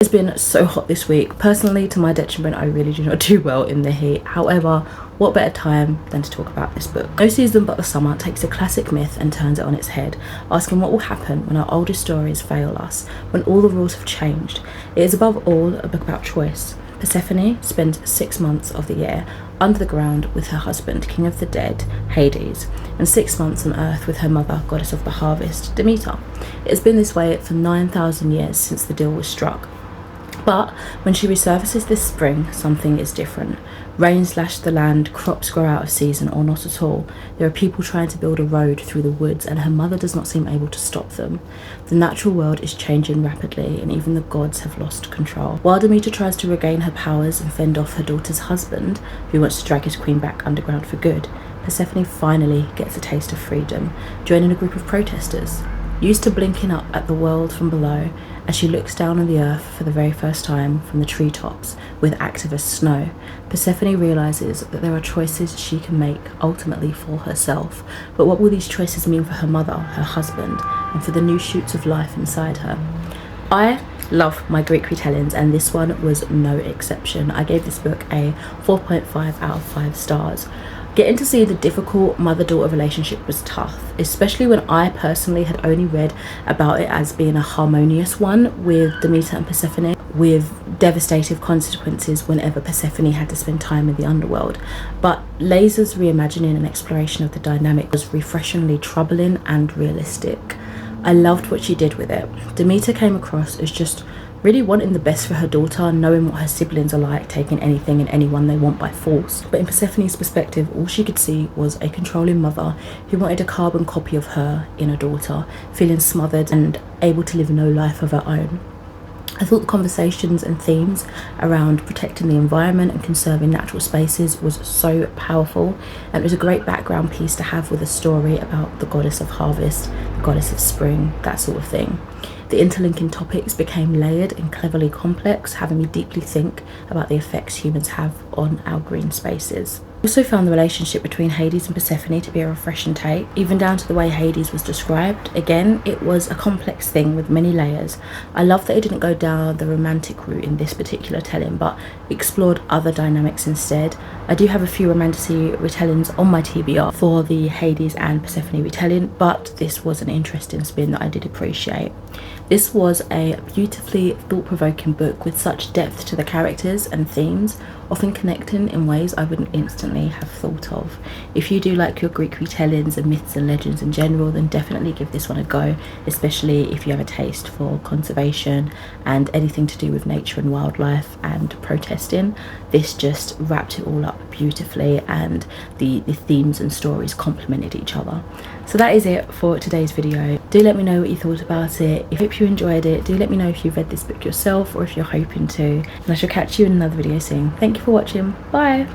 It's been so hot this week. Personally, to my detriment, I really do not do well in the heat. However, what better time than to talk about this book? No season but the summer takes a classic myth and turns it on its head, asking what will happen when our oldest stories fail us, when all the rules have changed. It is above all a book about choice. Persephone spends 6 months of the year under the ground with her husband, king of the dead, Hades, and 6 months on earth with her mother, goddess of the harvest, Demeter. It has been this way for 9,000 years since the deal was struck. But when she resurfaces this spring, something is different. Rain slash the land, crops grow out of season or not at all. There are people trying to build a road through the woods and her mother does not seem able to stop them. The natural world is changing rapidly and even the gods have lost control. While Demeter tries to regain her powers and fend off her daughter's husband, who wants to drag his queen back underground for good, Persephone finally gets a taste of freedom, joining a group of protesters. Used to blinking up at the world from below, as she looks down on the earth for the very first time from the treetops with activist snow, Persephone realizes that there are choices she can make ultimately for herself. But what will these choices mean for her mother, her husband, and for the new shoots of life inside her? I love my Greek retellings and this one was no exception. I gave this book a 4.5 out of 5 stars. Getting to see the difficult mother-daughter relationship was tough, especially when I personally had only read about it as being a harmonious one with Demeter and Persephone, with devastating consequences whenever Persephone had to spend time in the underworld. But Leyser's reimagining and exploration of the dynamic was refreshingly troubling and realistic. I loved what she did with it. Demeter came across as just really wanting the best for her daughter, knowing what her siblings are like, taking anything and anyone they want by force. But in Persephone's perspective, all she could see was a controlling mother who wanted a carbon copy of her in a daughter, feeling smothered and able to live no life of her own. I thought the conversations and themes around protecting the environment and conserving natural spaces was so powerful, and it was a great background piece to have with a story about the goddess of harvest, the goddess of spring, that sort of thing. The interlinking topics became layered and cleverly complex, having me deeply think about the effects humans have on our green spaces. I also found the relationship between Hades and Persephone to be a refreshing take, even down to the way Hades was described. Again, it was a complex thing with many layers. I love that it didn't go down the romantic route in this particular telling, but explored other dynamics instead. I do have a few romantasy retellings on my TBR for the Hades and Persephone retelling, but this was an interesting spin that I did appreciate. This was a beautifully thought-provoking book with such depth to the characters and themes, often connecting in ways I wouldn't instantly have thought of. If you do like your Greek retellings and myths and legends in general, then definitely give this one a go, especially if you have a taste for conservation and anything to do with nature and wildlife and protesting. This just wrapped it all up beautifully and the themes and stories complemented each other. So that is it for today's video. Do let me know what you thought about it. If you enjoyed it, do let me know if you've read this book yourself or if you're hoping to, and I shall catch you in another video soon. Thank you for watching. Bye.